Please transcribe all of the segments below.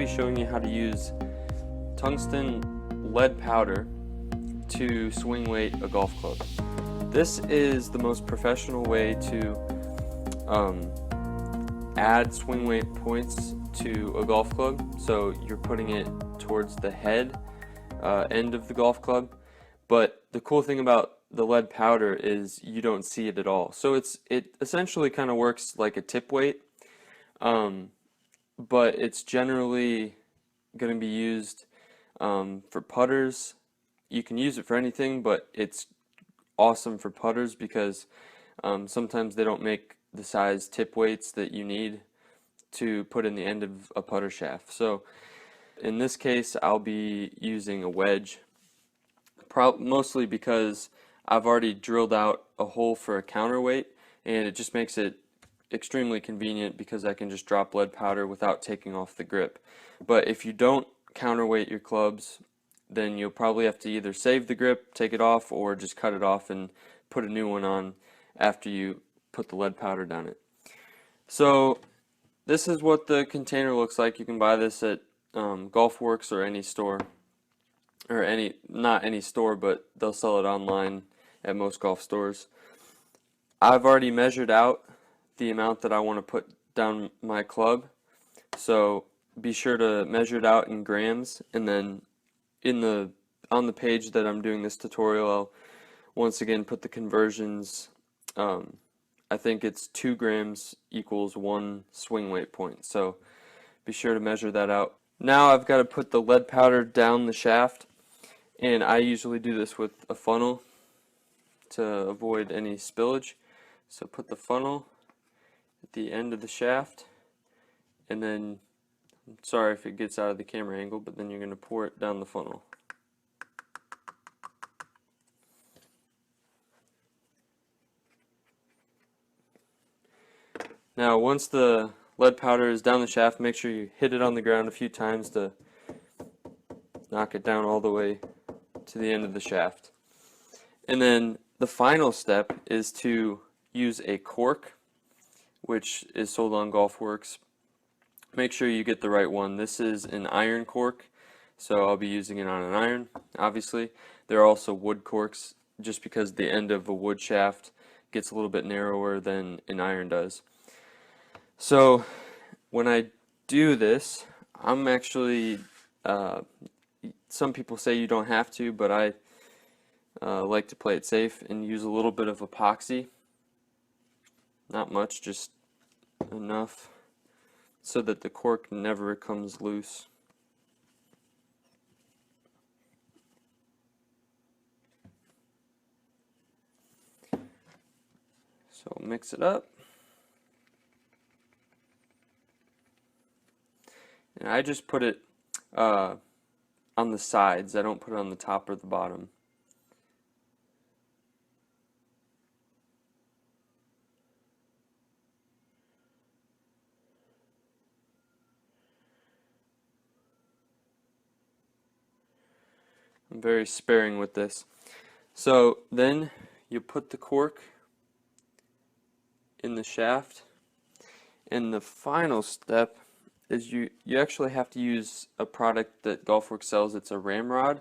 be showing you how to use tungsten lead powder to swing weight a golf club. This is the most professional way to add swing weight points to a golf club. So you're putting it towards the head end of the golf club, but the cool thing about the lead powder is you don't see it at all. So it essentially kind of works like a tip weight, but it's generally going to be used for putters. You can use it for anything, but it's awesome for putters because sometimes they don't make the size tip weights that you need to put in the end of a putter shaft. So in this case, I'll be using a wedge, mostly because I've already drilled out a hole for a counterweight, and it just makes it extremely convenient because I can just drop lead powder without taking off the grip. But if you don't counterweight your clubs, then you'll probably have to either save the grip, take it off, or just cut it off and put a new one on after you put the lead powder down it. So this is what the container looks like. You can buy this at GolfWorks or any store, or not any store, but they'll sell it online at most golf stores. I've already measured out the amount that I want to put down my club, so be sure to measure it out in grams, and then on the page that I'm doing this tutorial, I'll once again put the conversions. I think it's 2 grams equals 1 swing weight point, so be sure to measure that out. Now I've got to put the lead powder down the shaft, and I usually do this with a funnel to avoid any spillage. So put the funnel at the end of the shaft, and then, I'm sorry if it gets out of the camera angle, but then you're going to pour it down the funnel. Now once the lead powder is down the shaft, make sure you hit it on the ground a few times to knock it down all the way to the end of the shaft. And then the final step is to use a cork, which is sold on GolfWorks. Make sure you get the right one. This is an iron cork, so I'll be using it on an iron, obviously. There are also wood corks, just because the end of a wood shaft gets a little bit narrower than an iron does. So when I do this, I'm actually, some people say you don't have to, but I like to play it safe and use a little bit of epoxy. Not much, just enough so that the cork never comes loose. So mix it up. And I just put it on the sides. I don't put it on the top or the bottom. I'm very sparing with this. So then you put the cork in the shaft, and the final step is you actually have to use a product that GolfWorks sells. It's a ramrod.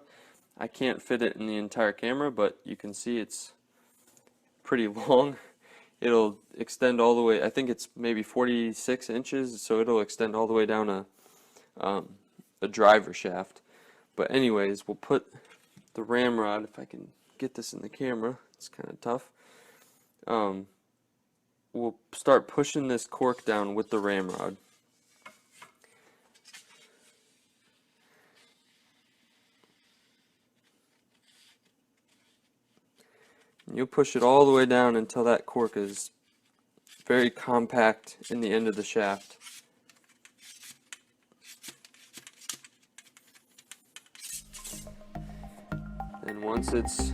I can't fit it in the entire camera, but you can see it's pretty long. It'll extend all the way, I think it's maybe 46 inches, so it'll extend all the way down a driver shaft. But anyways, we'll put the ramrod, if I can get this in the camera, it's kind of tough. We'll start pushing this cork down with the ramrod. You'll push it all the way down until that cork is very compact in the end of the shaft. And once it's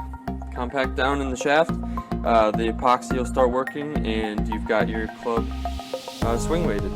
compact down in the shaft, the epoxy will start working, and you've got your club swing weighted.